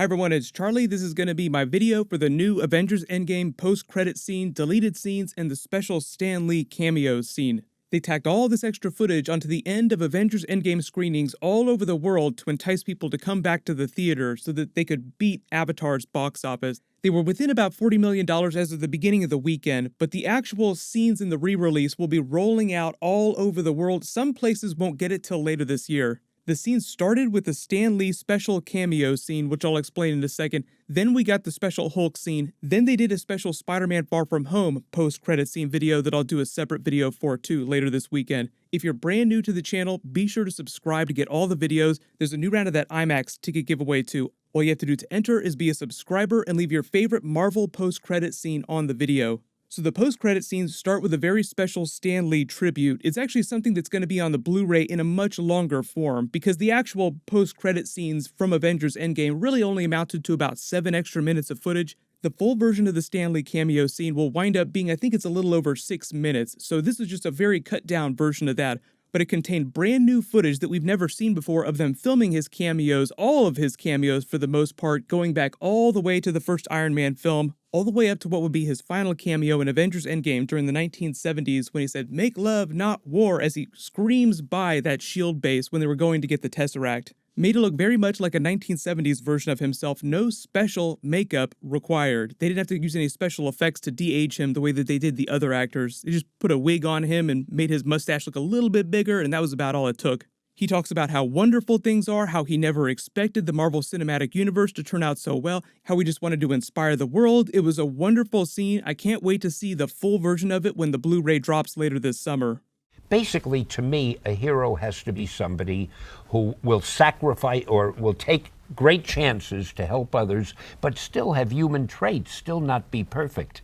everyone, it's Charlie. This is going to be my video for the new Avengers Endgame post-credit scene, deleted scenes, and the special Stan Lee cameo scene. They tacked all this extra footage onto the end of Avengers Endgame screenings all over the world to entice people to come back to the theater so that they could beat Avatar's box office. They were within about $40 million as of the beginning of the weekend, but the actual scenes in the re-release will be rolling out all over the world. Some places won't get it till later this year. The scene started with the Stan Lee special cameo scene, which I'll explain in a second. Then we got the special Hulk scene. Then they did a special Spider-Man Far From Home post-credit scene video that I'll do a separate video for too later this weekend. If you're brand new to the channel, be sure to subscribe to get all the videos. There's a new round of that IMAX ticket giveaway too. All you have to do to enter is be a subscriber and leave your favorite Marvel post-credit scene on the video. So the post-credit scenes start with a very special Stan Lee tribute. It's actually something that's going to be on the Blu-ray in a much longer form, because the actual post-credit scenes from Avengers Endgame really only amounted to about 7 extra minutes of footage. The full version of the Stan Lee cameo scene will wind up being, I think it's a little over 6 minutes, so this is just a very cut-down version of that. But it contained brand new footage that we've never seen before of them filming his cameos, all of his cameos for the most part, going back all the way to the first Iron Man film, all the way up to what would be his final cameo in Avengers Endgame during the 1970s when he said, "Make love, not war," as he screams by that shield base when they were going to get the Tesseract. Made it look very much like a 1970s version of himself, no special makeup required. They didn't have to use any special effects to de-age him the way that they did the other actors. They just put a wig on him and made his mustache look a little bit bigger, and that was about all it took. He talks about how wonderful things are, how he never expected the Marvel Cinematic Universe to turn out so well, how he just wanted to inspire the world. It was a wonderful scene. I can't wait to see the full version of it when the Blu-ray drops later this summer. Basically, to me, a hero has to be somebody who will sacrifice or will take great chances to help others, but still have human traits, still not be perfect.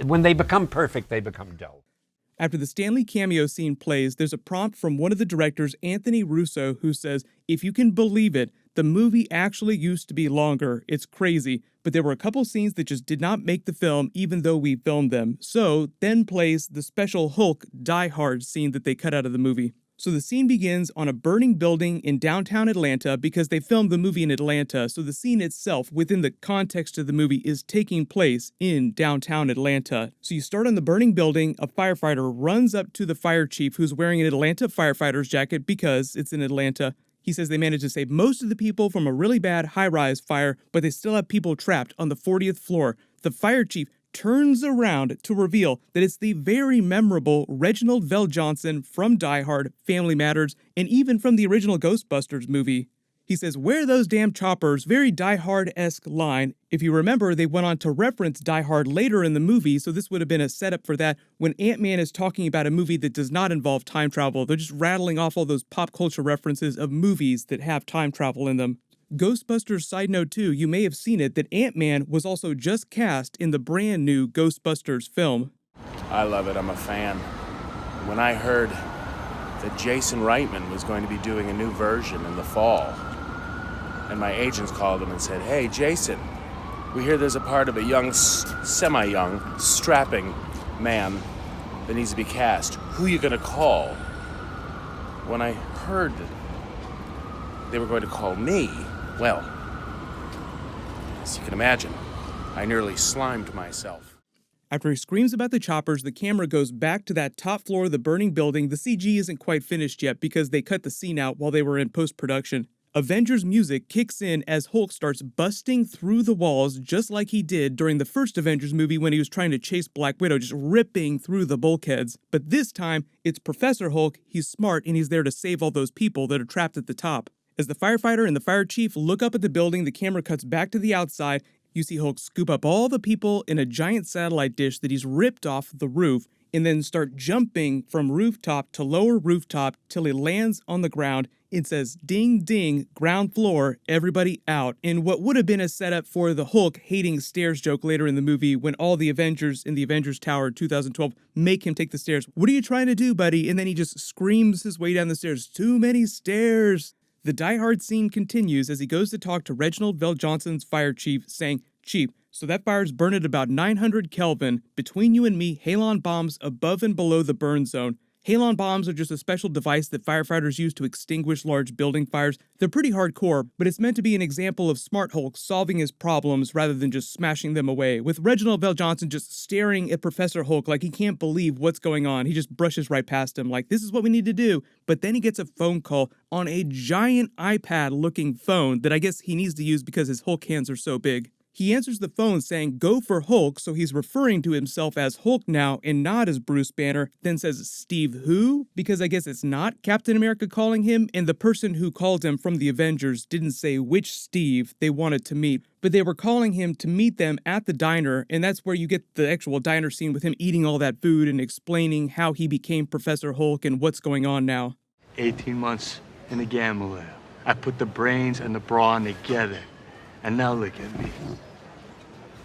When they become perfect, they become dull. After the Stan Lee cameo scene plays, there's a prompt from one of the directors, Anthony Russo, who says, "If you can believe it, the movie actually used to be longer. It's crazy, but there were a couple scenes that just did not make the film even though we filmed them." So then plays the special Hulk Die Hard scene that they cut out of the movie. So the scene begins on a burning building in downtown Atlanta because they filmed the movie in Atlanta, so the scene itself, within the context of the movie, is taking place in downtown Atlanta. So you start on the burning building, a firefighter runs up to the fire chief who's wearing an Atlanta firefighter's jacket because it's in Atlanta. He says they managed to save most of the people from a really bad high-rise fire, but they still have people trapped on the 40th floor. The fire chief turns around to reveal that it's the very memorable Reginald VelJohnson from Die Hard, Family Matters, and even from the original Ghostbusters movie. He says, "Where are those damn choppers?" Very Die Hard-esque line. If you remember, they went on to reference Die Hard later in the movie, so this would have been a setup for that. When Ant-Man is talking about a movie that does not involve time travel, they're just rattling off all those pop culture references of movies that have time travel in them. Ghostbusters side note too, you may have seen it, that Ant-Man was also just cast in the brand new Ghostbusters film. I love it, I'm a fan. When I heard that Jason Reitman was going to be doing a new version in the fall, and my agents called him and said, "Hey Jason, we hear there's a part of a young, semi-young, strapping man that needs to be cast. Who are you gonna call?" When I heard that they were going to call me, well, as you can imagine, I nearly slimed myself. After he screams about the choppers, the camera goes back to that top floor of the burning building. The CG isn't quite finished yet because they cut the scene out while they were in post-production. Avengers music kicks in as Hulk starts busting through the walls just like he did during the first Avengers movie when he was trying to chase Black Widow, just ripping through the bulkheads. But this time, it's Professor Hulk. He's smart and he's there to save all those people that are trapped at the top. As the firefighter and the fire chief look up at the building, the camera cuts back to the outside. You see Hulk scoop up all the people in a giant satellite dish that he's ripped off the roof and then start jumping from rooftop to lower rooftop till he lands on the ground. It says, "Ding, ding, ground floor, everybody out." In what would have been a setup for the Hulk hating stairs joke later in the movie when all the Avengers in the Avengers Tower 2012 make him take the stairs. "What are you trying to do, buddy?" And then he just screams his way down the stairs. "Too many stairs." The Die Hard scene continues as he goes to talk to Reginald VelJohnson's fire chief, saying, "Chief, so that fire's burned at about 900 Kelvin. Between you and me, halon bombs above and below the burn zone. Halon bombs are just a special device that firefighters use to extinguish large building fires. They're pretty hardcore, but it's meant to be an example of Smart Hulk solving his problems rather than just smashing them away, with Reginald Vel Johnson just staring at Professor Hulk like he can't believe what's going on. He just brushes right past him like, this is what we need to do. But then he gets a phone call on a giant iPad-looking phone that I guess he needs to use because his Hulk hands are so big. He answers the phone saying, "Go for Hulk," so he's referring to himself as Hulk now and not as Bruce Banner, then says, "Steve who?" Because I guess it's not Captain America calling him, and the person who called him from the Avengers didn't say which Steve they wanted to meet, but they were calling him to meet them at the diner, and that's where you get the actual diner scene with him eating all that food and explaining how he became Professor Hulk and what's going on now. 18 months in the gamma lab. I put the brains and the brawn together, and now look at me.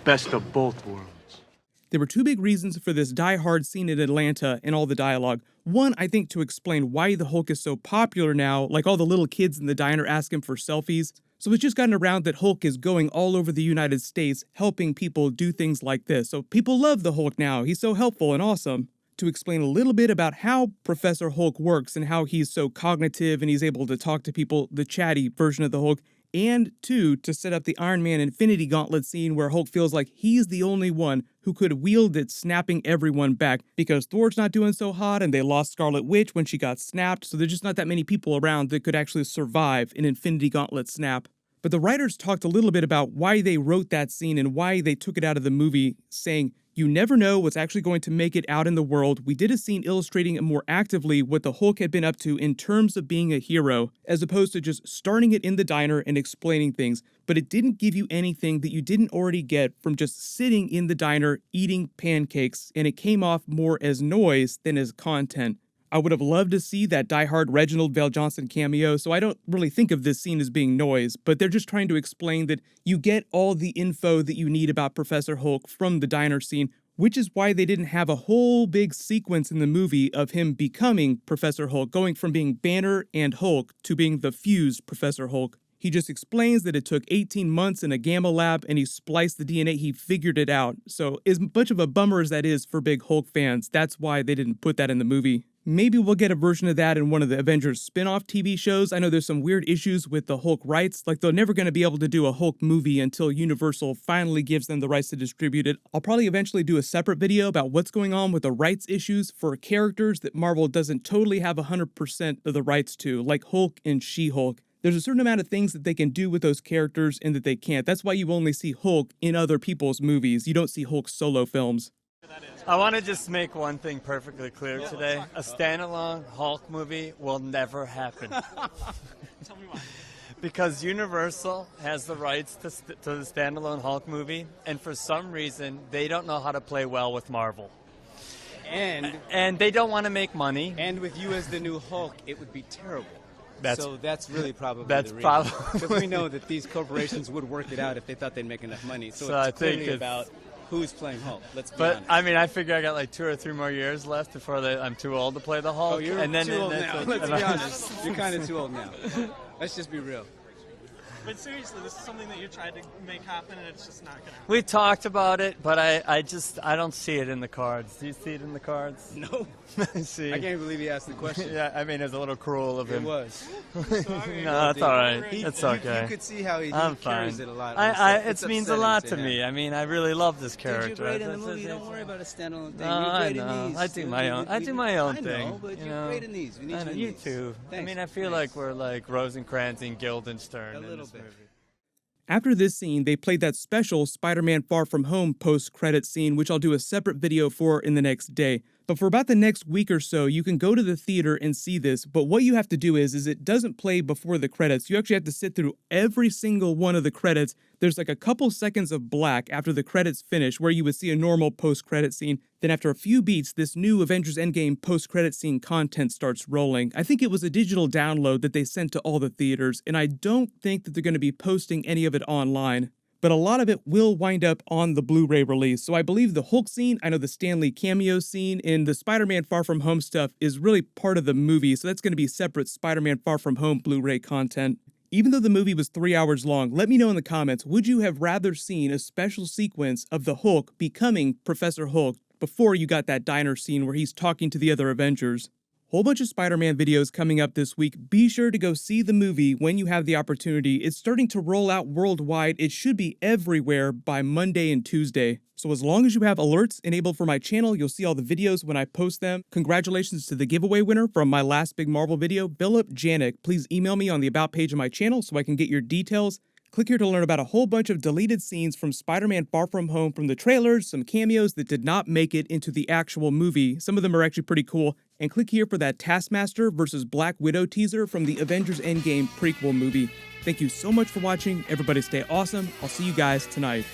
Best of both worlds. There were two big reasons for this die-hard scene in Atlanta and all the dialogue. One, I think, to explain why the Hulk is so popular now, like all the little kids in the diner ask him for selfies. So it's just gotten around that Hulk is going all over the United States, helping people do things like this. So people love the Hulk now. He's so helpful and awesome. To explain a little bit about how Professor Hulk works and how he's so cognitive and he's able to talk to people, the chatty version of the Hulk. And two, to set up the Iron Man Infinity Gauntlet scene where Hulk feels like he's the only one who could wield it, snapping everyone back, because Thor's not doing so hot and they lost Scarlet Witch when she got snapped, so there's just not that many people around that could actually survive an Infinity Gauntlet snap. But the writers talked a little bit about why they wrote that scene and why they took it out of the movie, saying, "You never know what's actually going to make it out in the world. We did a scene illustrating more actively what the Hulk had been up to in terms of being a hero, as opposed to just starting it in the diner and explaining things. But it didn't give you anything that you didn't already get from just sitting in the diner eating pancakes, and it came off more as noise than as content." I would have loved to see that diehard Reginald Vel Johnson cameo, so I don't really think of this scene as being noise, but they're just trying to explain that you get all the info that you need about Professor Hulk from the diner scene, which is why they didn't have a whole big sequence in the movie of him becoming Professor Hulk, going from being Banner and Hulk to being the fused Professor Hulk. He just explains that it took 18 months in a gamma lab and he spliced the DNA, he figured it out. So as much of a bummer as that is for big Hulk fans, that's why they didn't put that in the movie. Maybe we'll get a version of that in one of the Avengers spin-off TV shows. I know there's some weird issues with the Hulk rights, like they're never going to be able to do a Hulk movie until Universal finally gives them the rights to distribute it. I'll probably eventually do a separate video about what's going on with the rights issues for characters that Marvel doesn't totally have 100% of the rights to, like Hulk and She-Hulk. There's a certain amount of things that they can do with those characters and that they can't. That's why you only see Hulk in other people's movies. You don't see Hulk solo films. I want to just make one thing perfectly clear today. A standalone Hulk movie will never happen. Tell me why. Because Universal has the rights to the standalone Hulk movie, and for some reason, they don't know how to play well with Marvel. And they don't want to make money. And with you as the new Hulk, it would be terrible. So that's really probably that's the reason. Because we know that these corporations would work it out if they thought they'd make enough money. So I it's think clearly about who's playing Hulk. Let's be But honest. I mean, I figure I got like 2 or 3 more years left before I'm too old to play the Hulk. Oh, you're and then, too old now. Let's be I'm- honest. You're kind of too old now. Let's just be real. But seriously, this is something that you tried to make happen, and it's just not going to happen. We talked about it, but I don't see it in the cards. Do you see it in the cards? No. See. I can't believe he asked the question. Yeah, I mean, it's a little cruel of It him. was. No, that's all right. It's okay. You could see how he I'm carries fine. it a lot. It means a lot to me. I mean, I really love this character. Dude, you're great in the movie. Don't worry about a standalone thing. No, You're I great in know. these. I do my own. I do my own I thing. know, but you you're know? great in these. We need I you know, in you these. too. I Thanks. mean, I feel like we're like Rosencrantz and Guildenstern A in little this bit. movie. After this scene, they played that special Spider-Man Far From Home post-credit scene, which I'll do a separate video for in the next day. But for about the next week or so, you can go to the theater and see this, but what you have to do is it doesn't play before the credits. You actually have to sit through every single one of the credits. There's like a couple seconds of black after the credits finish where you would see a normal post-credit scene. Then after a few beats, this new Avengers Endgame post-credit scene content starts rolling. I think it was a digital download that they sent to all the theaters, and I don't think that they're going to be posting any of it online. But a lot of it will wind up on the Blu Ray release. So I believe the Hulk scene, I know the Stan Lee cameo scene, and the Spider-Man Far From Home stuff is really part of the movie. So that's going to be separate Spider-Man Far From Home Blu Ray content. Even though the movie was 3 hours long, let me know in the comments, would you have rather seen a special sequence of the Hulk becoming Professor Hulk before you got that diner scene where he's talking to the other Avengers? Whole bunch of Spider-Man videos coming up this week. Be sure to go see the movie when you have the opportunity. It's starting to roll out worldwide. It should be everywhere by Monday and Tuesday. So as long as you have alerts enabled for my channel, you'll see all the videos when I post them. Congratulations to the giveaway winner from my last big Marvel video, Philip Janik. Please email me on the About page of my channel so I can get your details. Click here to learn about a whole bunch of deleted scenes from Spider-Man Far From Home from the trailers, some cameos that did not make it into the actual movie. Some of them are actually pretty cool. And click here for that Taskmaster versus Black Widow teaser from the Avengers Endgame prequel movie. Thank you so much for watching. Everybody stay awesome. I'll see you guys tonight.